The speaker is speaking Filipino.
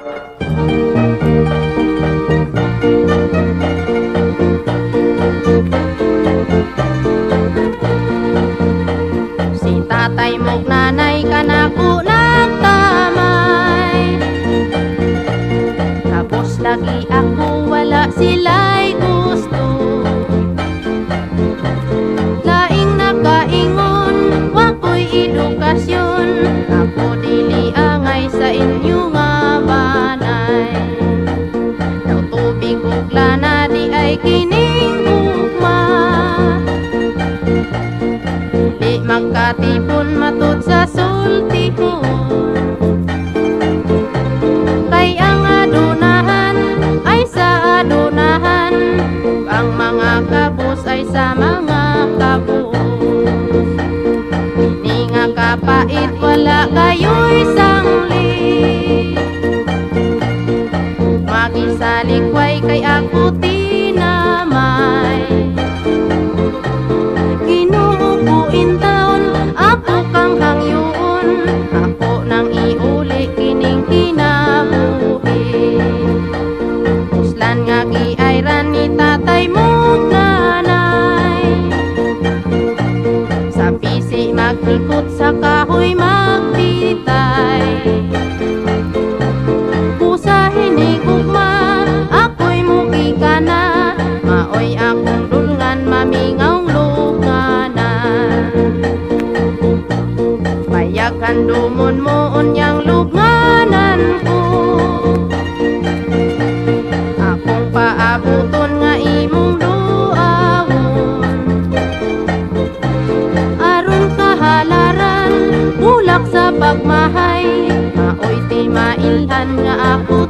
Si tatay mo'g nanay kanako nagtamay, tapos lagi ako wala sila'y gusto. Laing nakaingon wako'y edukasyon, ako dili angay sa inyo nga banay. Daw tubig ug lana di ay kining ugma, di magkatipon matud sa sultihon. Kay ang adunahan ay sa adunahan, ug ang mga kabus ay sa mga kabus. Dili nga kapait wala kayo'y sangli, magisalikway kay ako tinamay. Ginuubuin taon ako kang hangyoon, ako nang iuli kining kinabuhi. Puslan nga giayran ni tatay mo'g nanay, sa pisi magikot sa kahoy magtitay. Pusahin ni gugma ako'y mugi ka na, maoy akong dulngan mamingaw luganan. Payagan dumon mo unyang lugnanan ko, akong paabuton nga imong duawon. Aron kahalaran bulak sa pagmahay, maoy ti mailhan nga ako